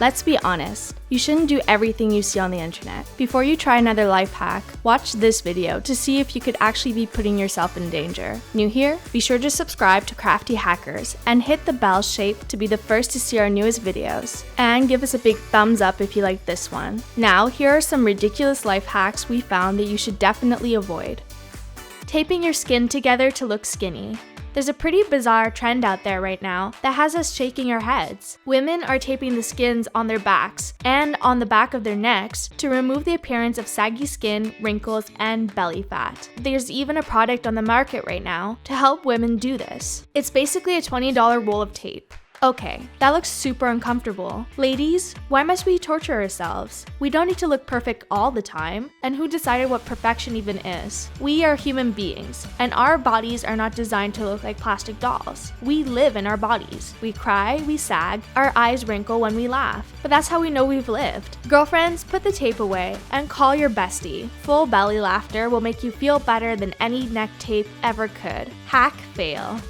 Let's be honest, you shouldn't do everything you see on the internet. Before you try another life hack, watch this video to see if you could actually be putting yourself in danger. New here? Be sure to subscribe to Crafty Hackers and hit the bell shape to be the first to see our newest videos. And give us a big thumbs up if you like this one. Now, here are some ridiculous life hacks we found that you should definitely avoid. Taping your skin together to look skinny. There's a pretty bizarre trend out there right now that has us shaking our heads. Women are taping the skins on their backs and on the back of their necks to remove the appearance of saggy skin, wrinkles, and belly fat. There's even a product on the market right now to help women do this. It's basically a $20 roll of tape. Okay, that looks super uncomfortable. Ladies, why must we torture ourselves? We don't need to look perfect all the time, and who decided what perfection even is? We are human beings, and our bodies are not designed to look like plastic dolls. We live in our bodies. We cry, we sag, our eyes wrinkle when we laugh, but that's how we know we've lived. Girlfriends, put the tape away and call your bestie. Full belly laughter will make you feel better than any neck tape ever could. Hack fail.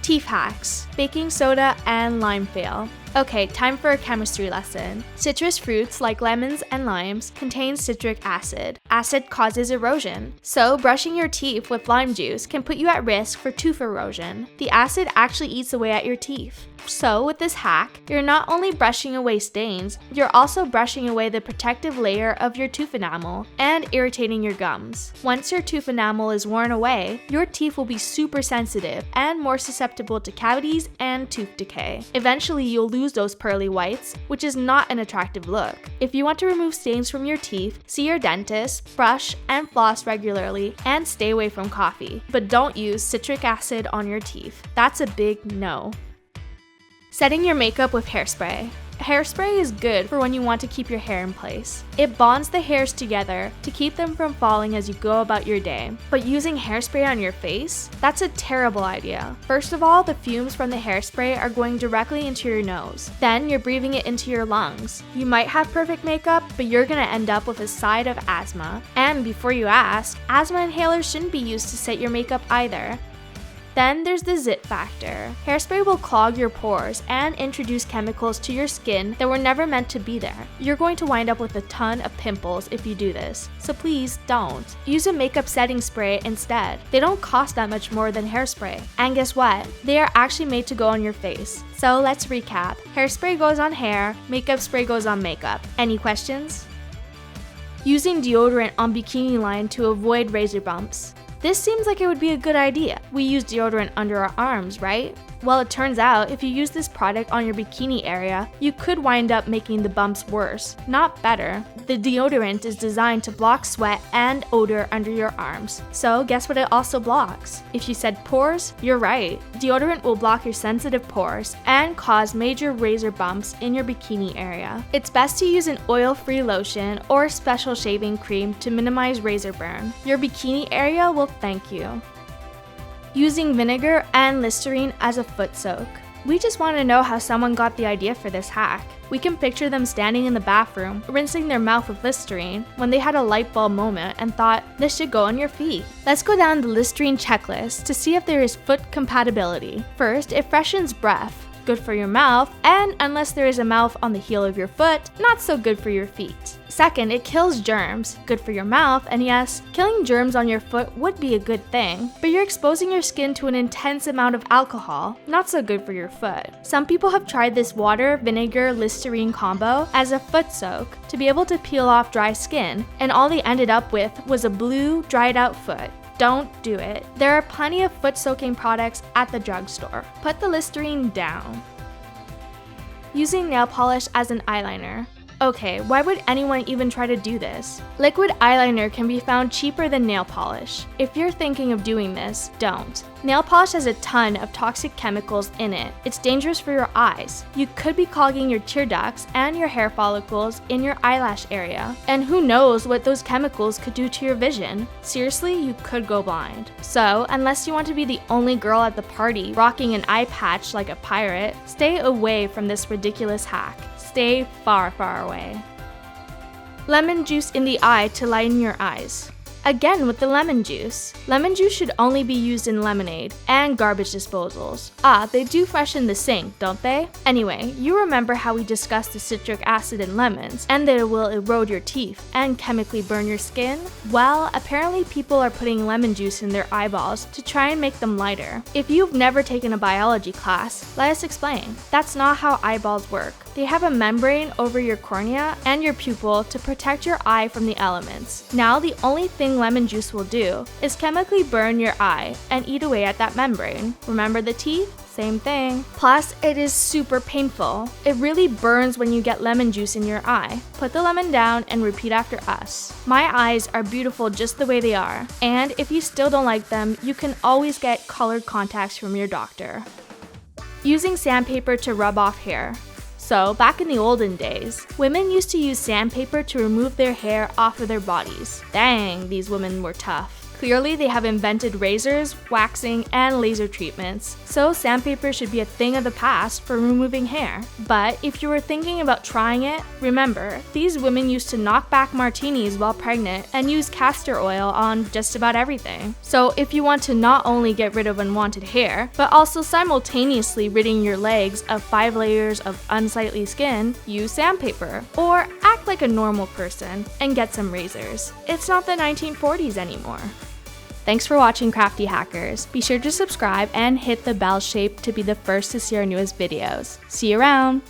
Teeth hacks, baking soda and lime fail. Okay, time for a chemistry lesson. Citrus fruits like lemons and limes contain citric acid. Acid causes erosion, so brushing your teeth with lime juice can put you at risk for tooth erosion. The acid actually eats away at your teeth. So with this hack, you're not only brushing away stains, you're also brushing away the protective layer of your tooth enamel and irritating your gums. Once your tooth enamel is worn away, your teeth will be super sensitive and more susceptible to cavities and tooth decay. Eventually, you'll lose those pearly whites, which is not an attractive look. If you want to remove stains from your teeth, see your dentist, brush and floss regularly, and stay away from coffee. But don't use citric acid on your teeth. That's a big no. Setting your makeup with hairspray. Hairspray is good for when you want to keep your hair in place. It bonds the hairs together to keep them from falling as you go about your day. But using hairspray on your face? That's a terrible idea. First of all, the fumes from the hairspray are going directly into your nose. Then you're breathing it into your lungs. You might have perfect makeup, but you're gonna end up with a side of asthma. And before you ask, asthma inhalers shouldn't be used to set your makeup either. Then there's the zit factor. Hairspray will clog your pores and introduce chemicals to your skin that were never meant to be there. You're going to wind up with a ton of pimples if you do this, so please don't. Use a makeup setting spray instead. They don't cost that much more than hairspray. And guess what? They are actually made to go on your face. So let's recap. Hairspray goes on hair, makeup spray goes on makeup. Any questions? Using deodorant on bikini line to avoid razor bumps. This seems like it would be a good idea. We use deodorant under our arms, right? Well, it turns out if you use this product on your bikini area, you could wind up making the bumps worse, not better. The deodorant is designed to block sweat and odor under your arms. So guess what it also blocks? If you said pores, you're right. Deodorant will block your sensitive pores and cause major razor bumps in your bikini area. It's best to use an oil-free lotion or special shaving cream to minimize razor burn. Your bikini area will thank you. Using vinegar and Listerine as a foot soak. We just want to know how someone got the idea for this hack. We can picture them standing in the bathroom, rinsing their mouth with Listerine, when they had a light bulb moment and thought, this should go on your feet. Let's go down the Listerine checklist to see if there is foot compatibility. First, it freshens breath. Good for your mouth, and unless there is a mouth on the heel of your foot, not so good for your feet. Second, it kills germs. Good for your mouth, and yes, killing germs on your foot would be a good thing, but you're exposing your skin to an intense amount of alcohol, not so good for your foot. Some people have tried this water, vinegar, Listerine combo as a foot soak to be able to peel off dry skin, and all they ended up with was a blue, dried out foot. Don't do it. There are plenty of foot soaking products at the drugstore. Put the Listerine down. Using nail polish as an eyeliner. Okay, why would anyone even try to do this? Liquid eyeliner can be found cheaper than nail polish. If you're thinking of doing this, don't. Nail polish has a ton of toxic chemicals in it. It's dangerous for your eyes. You could be clogging your tear ducts and your hair follicles in your eyelash area. And who knows what those chemicals could do to your vision. Seriously, you could go blind. So, unless you want to be the only girl at the party rocking an eye patch like a pirate, stay away from this ridiculous hack. Stay far, far away. Lemon juice in the eye to lighten your eyes. Again with the lemon juice. Lemon juice should only be used in lemonade and garbage disposals. Ah, they do freshen the sink, don't they? Anyway, you remember how we discussed the citric acid in lemons and that it will erode your teeth and chemically burn your skin? Well, apparently people are putting lemon juice in their eyeballs to try and make them lighter. If you've never taken a biology class, let us explain. That's not how eyeballs work. They have a membrane over your cornea and your pupil to protect your eye from the elements. Now, the only thing lemon juice will do is chemically burn your eye and eat away at that membrane. Remember the teeth? Same thing. Plus, it is super painful. It really burns when you get lemon juice in your eye. Put the lemon down and repeat after us. My eyes are beautiful just the way they are. And if you still don't like them, you can always get colored contacts from your doctor. Using sandpaper to rub off hair. So, back in the olden days, women used to use sandpaper to remove their hair off of their bodies. Dang, these women were tough. Clearly, they have invented razors, waxing, and laser treatments, so sandpaper should be a thing of the past for removing hair. But if you were thinking about trying it, remember, these women used to knock back martinis while pregnant and use castor oil on just about everything. So if you want to not only get rid of unwanted hair, but also simultaneously ridding your legs of 5 layers of unsightly skin, use sandpaper, or act like a normal person and get some razors. It's not the 1940s anymore. Thanks for watching, Crafty Hackers. Be sure to subscribe and hit the bell shape to be the first to see our newest videos. See you around!